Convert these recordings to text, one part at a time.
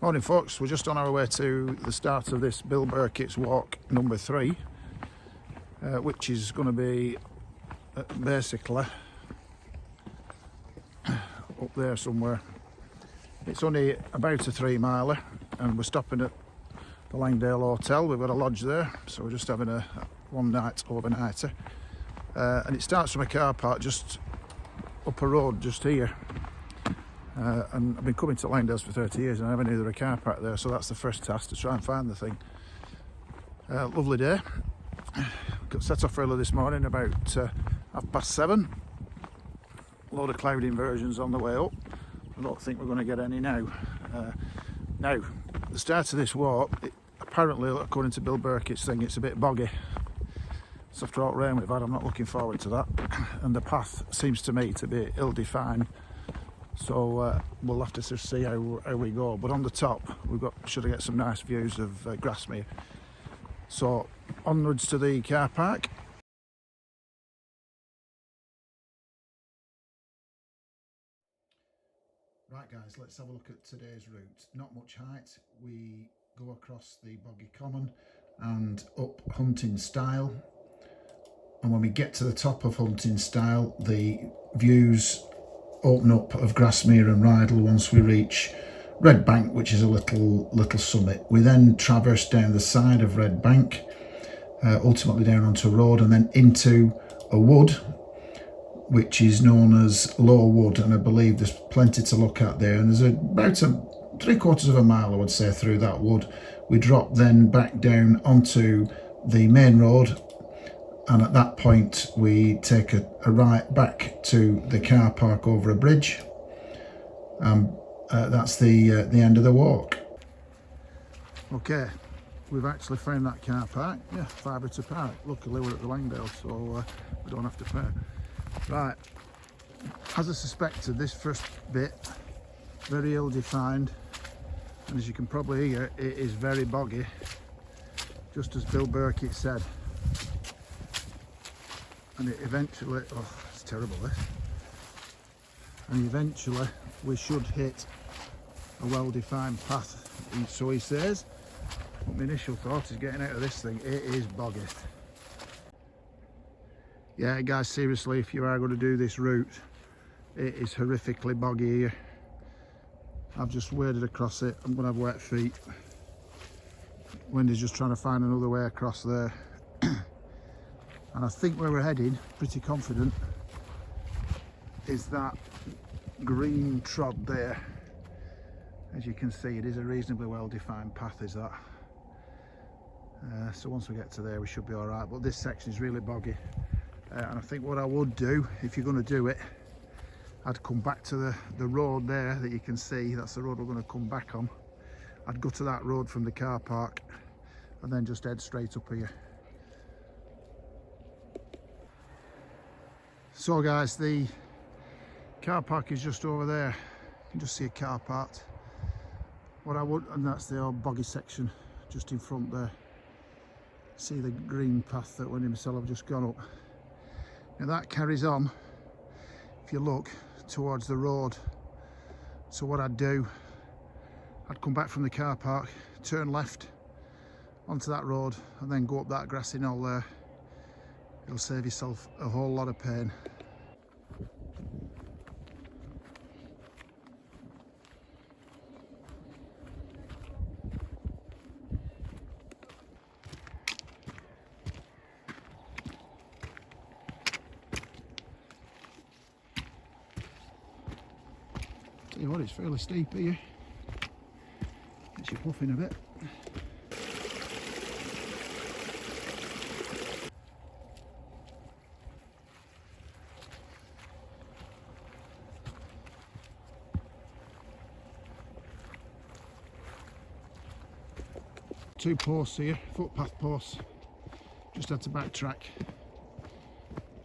Morning folks, we're just on our way to the start of this Bill Birkett's walk number 3, which is going to be basically up there somewhere. It's only about a 3 miler and we're stopping at the Langdale Hotel. We've got a lodge there, so we're just having a one night overnighter, and it starts from a car park just up a road just here. And I've been coming to Langdales for 30 years and I never knew there was a car park there, so that's the first task, to try and find the thing. Lovely day. Got set off early this morning about 7:30. A load of cloud inversions on the way up. I don't think we're going to get any now. Now, the start of this walk, apparently according to Bill Birkett's thing, it's a bit boggy. So after all the rain we've had, I'm not looking forward to that. And the path seems to me to be ill-defined. So we'll have to see how we go. But on the top, should get some nice views of Grasmere. So onwards to the car park. Right guys, let's have a look at today's route. Not much height. We go across the Boggy Common and up Huntingstile. And when we get to the top of Huntingstile, the views open up of Grasmere and Rydal once we reach Red Bank, which is a little summit. We then traverse down the side of Red Bank, ultimately down onto a road and then into a wood, which is known as Low Wood, and I believe there's plenty to look at there. And there's about 3/4 of a mile, I would say, through that wood. We drop then back down onto the main road, and at that point we take a right back to the car park over a bridge. That's the end of the walk. Okay, we've actually found that car park. Yeah, fibre to park. Luckily we're at the Langdale, so we don't have to pay. Right, as I suspected, this first bit very ill-defined, and as you can probably hear, it is very boggy, just as Bill Birkett said. And it eventually, oh, it's terrible this. And eventually we should hit a well-defined path, and so he says. But my initial thought is getting out of this thing, it is boggy. Yeah guys, seriously, if you are going to do this route, it is horrifically boggy here. I've just waded across it, I'm going to have wet feet. Wendy's just trying to find another way across there. And I think where we're heading, pretty confident, is that green trod there. As you can see, it is a reasonably well-defined path, is that. So once we get to there, we should be all right. But this section is really boggy. And I think what I would do, if you're going to do it, I'd come back to the road there that you can see. That's the road we're going to come back on. I'd go to that road from the car park and then just head straight up here. So guys, the car park is just over there. You can just see a car parked. What I would, and that's the old boggy section just in front there. See the green path that Wendy and myself have just gone up. Now that carries on, if you look, towards the road. So what I'd do, I'd come back from the car park, turn left onto that road and then go up that grassy knoll there. It'll save yourself a whole lot of pain. Tell you what, it's fairly steep here. Gets you puffing a bit. Two posts here, footpath posts. Just had to backtrack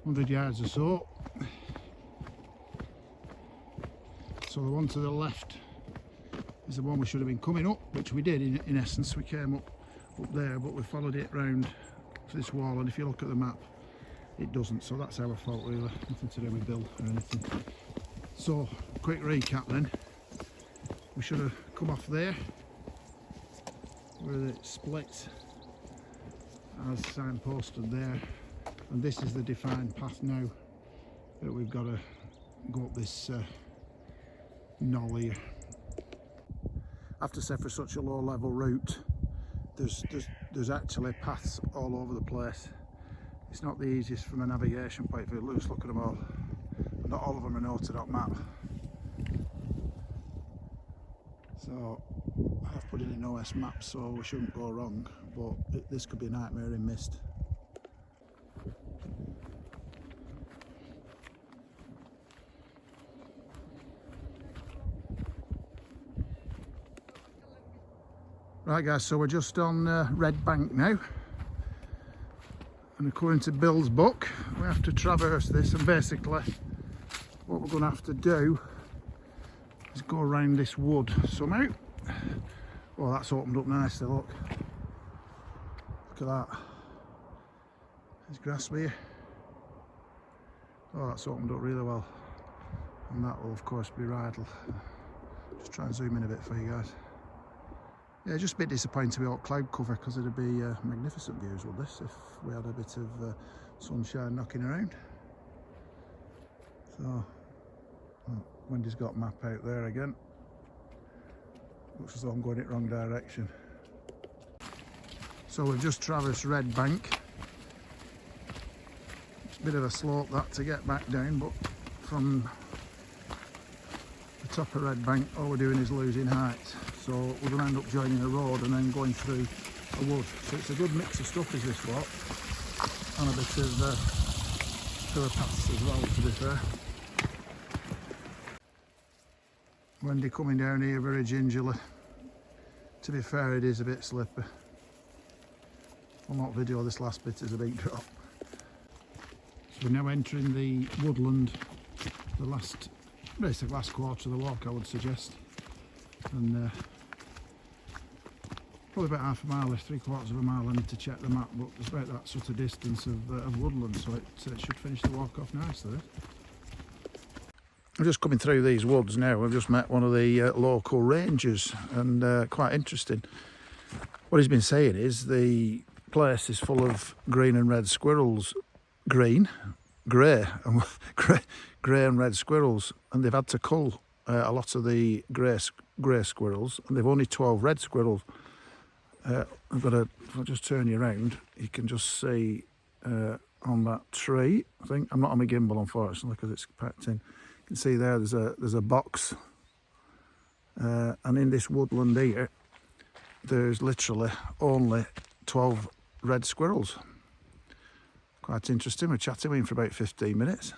100 yards or so. So the one to the left is the one we should have been coming up, which we did in essence. We came up there, but we followed it round to this wall, and if you look at the map, it doesn't. So that's our fault really, nothing to do with Bill or anything. So quick recap then, we should have come off there, where it splits as signposted there, and this is the defined path now that we've got to go up this knoll here. I have to say, for such a low level route, there's actually paths all over the place. It's not the easiest from a navigation point of view. Let's look at them all. Not all of them are noted on map. So I've put it in OS maps, so we shouldn't go wrong, but this could be a nightmare in mist. Right guys, so we're just on Red Bank now, and according to Bill's book we have to traverse this, and basically what we're going to have to do is go around this wood somehow. Oh, that's opened up nicely, look at that. There's Grasmere. Oh, that's opened up really well, and that will of course be Rydal. Just try and zoom in a bit for you guys. Yeah, just a bit disappointed without cloud cover, because it'd be magnificent views with this if we had a bit of sunshine knocking around. So, Wendy's got map out there again. Looks as though I'm going in the wrong direction. So we've just traversed Red Bank. It's a bit of a slope that to get back down, but from the top of Red Bank all we're doing is losing height. So we're going to end up joining a road and then going through a wood. So it's a good mix of stuff, is this walk, and a bit of filler paths as well, to be fair. Wendy coming down here very gingerly. To be fair, it is a bit slippery. I'll not video this last bit as a big drop. So we're now entering the woodland, the basically last quarter of the walk, I would suggest. And probably about half a mile, or 3/4 of a mile. I need to check the map, but it's about that sort of distance of woodland, so it should finish the walk off nicely. I'm just coming through these woods now. I've just met one of the local rangers, and quite interesting. What he's been saying is the place is full of green and red squirrels. Grey and red squirrels, and they've had to cull a lot of the grey squirrels, and they've only 12 red squirrels. If I just turn you around, you can just see on that tree, I think, I'm not on my gimbal unfortunately because it's packed in, you can see there's a box, and in this woodland here there's literally only 12 red squirrels. Quite interesting. We're chatting with him for about 15 minutes,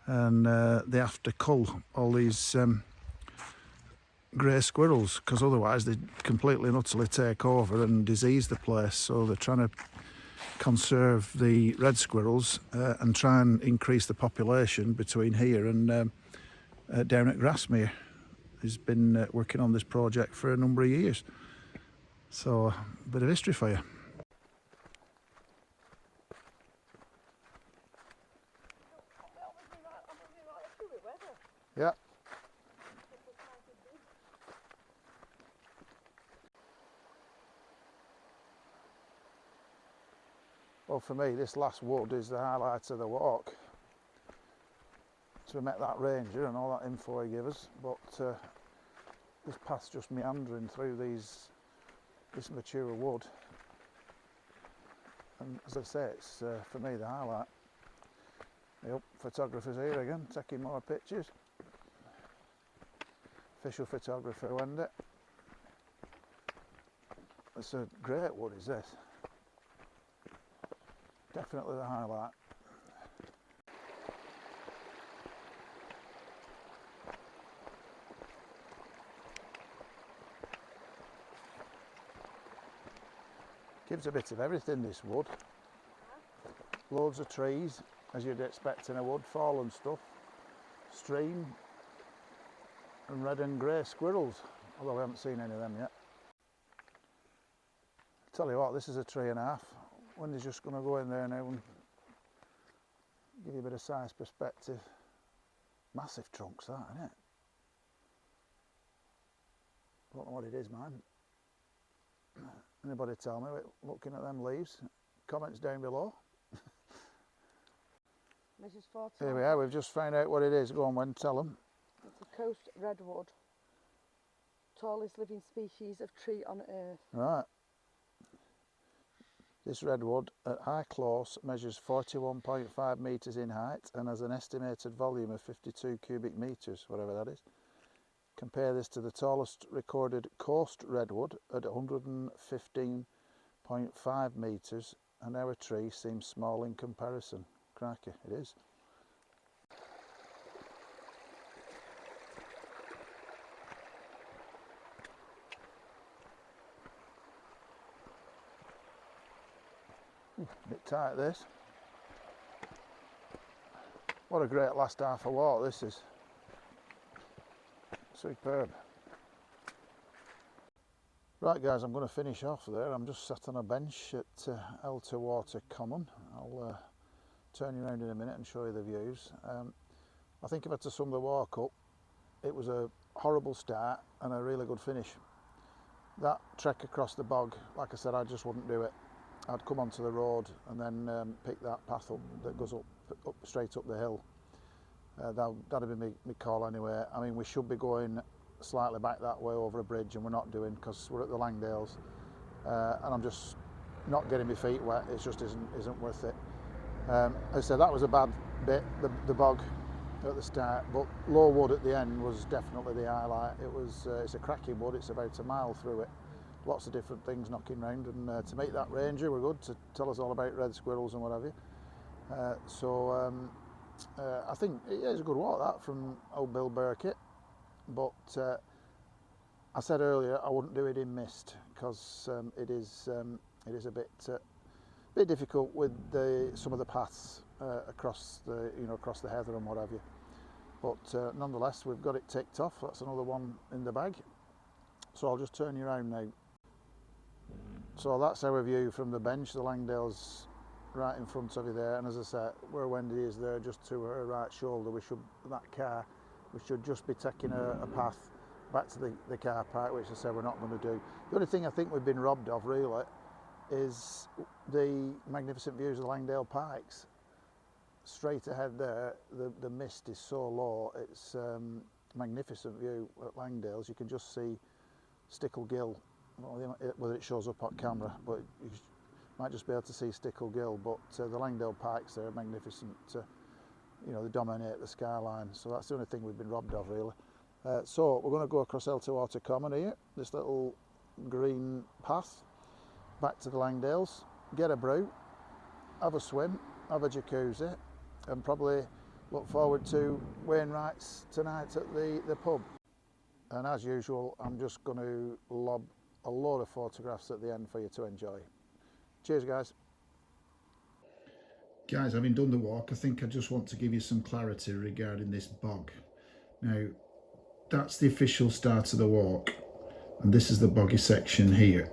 and they have to cull all these grey squirrels, because otherwise they completely and utterly take over and disease the place. So they're trying to conserve the red squirrels and try and increase the population between here and down at Grasmere. He's been working on this project for a number of years. So a bit of history for you. Yeah. Well, for me, this last wood is the highlight of the walk. So we met that ranger and all that info he gave us, but this path's just meandering through this mature wood. And as I say, it's for me the highlight. Yep, photographer's here again, taking more pictures. Official photographer Wendy. It's a great wood, is this? Definitely the highlight. Gives a bit of everything, this wood. Loads of trees, as you'd expect in a wood, fallen stuff, stream, and red and grey squirrels, although we haven't seen any of them yet. Tell you what, this is a 3.5. Wendy's just going to go in there now and give you a bit of size perspective. Massive trunks, that, isn't it? Don't know what it is, man. Anybody tell me, looking at them leaves? Comments down below. Measures 40. Here we are, we've just found out what it is. Go on, Wen, tell them. It's a coast redwood. Tallest living species of tree on earth. Right. This redwood at high close measures 41.5 metres in height and has an estimated volume of 52 cubic metres, whatever that is. Compare this to the tallest recorded coast redwood at 115.5 metres, and our tree seems small in comparison. Crikey, it is. A bit tight this. What a great last half a walk this is. Superb. Right guys, I'm going to finish off there. I'm just sat on a bench at Elterwater Common. I'll turn you around in a minute and show you the views. I think if I had to sum the walk up, it was a horrible start and a really good finish. That trek across the bog, like I said, I just wouldn't do it. I'd come onto the road and then pick that path up that goes up straight up the hill. That'd be my call anyway. I mean, we should be going slightly back that way over a bridge, and we're not doing because we're at the Langdales, and I'm just not getting my feet wet. It just isn't worth it. As I said, that was a bad bit, the bog at the start, but low wood at the end was definitely the highlight. It's a cracking wood. It's about a mile through it. Lots of different things knocking round, and to meet that ranger were good to tell us all about red squirrels and what have you. I think it's a good walk that from old Bill Birkett, but I said earlier I wouldn't do it in mist because it is a bit difficult with some of the paths across the heather and what have you. But nonetheless, we've got it ticked off. That's another one in the bag. So I'll just turn you around now. So that's our view from the bench. The Langdale's right in front of you there, and as I said, where Wendy is there, just to her right shoulder, we should just be taking a path back to the car park, which I said we're not going to do. The only thing I think we've been robbed of really is the magnificent views of the Langdale Pikes. Straight ahead there, the mist is so low, it's magnificent view at Langdales. You can just see Stickle Gill, whether it shows up on camera, but you might just be able to see Stickle Gill. But the Langdale Pikes, they're magnificent. They dominate the skyline, so that's the only thing we've been robbed of really. So we're going to go across Elterwater Common here, this little green path back to the Langdales, get a brew, have a swim, have a jacuzzi, and probably look forward to Wainwright's tonight at the pub. And as usual, I'm just going to lob a load of photographs at the end for you to enjoy. Cheers guys. Guys, having done the walk, I think I just want to give you some clarity regarding this bog. Now, that's the official start of the walk, and this is the boggy section here.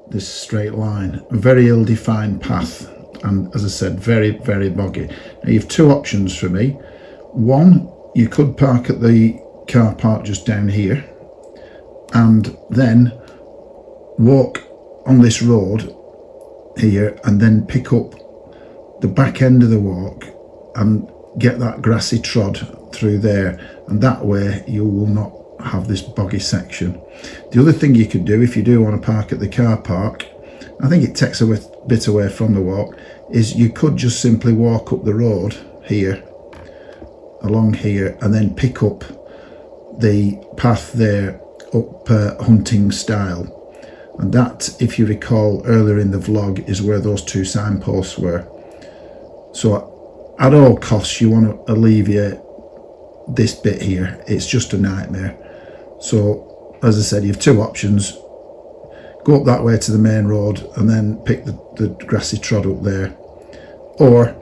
This straight line, a very ill-defined path, and as I said, very, very boggy. Now you've two options for me. One, you could park at the car park just down here and then walk on this road here and then pick up the back end of the walk and get that grassy trod through there, and that way you will not have this boggy section. The other thing you could do if you do want to park at the car park, I think it takes a bit away from the walk, is you could just simply walk up the road here, along here, and then pick up the path there up Huntingstile. And that, if you recall earlier in the vlog, is where those two signposts were. So at all costs you want to alleviate this bit here. It's just a nightmare. So as I said, you have two options. Go up that way to the main road and then pick the grassy trod up there. Or,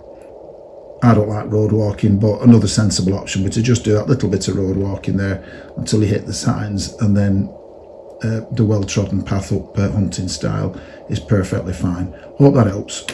I don't like road walking, but another sensible option would to just do that little bit of road walking there until you hit the signs, and then the well-trodden path up Huntingstile is perfectly fine. Hope that helps.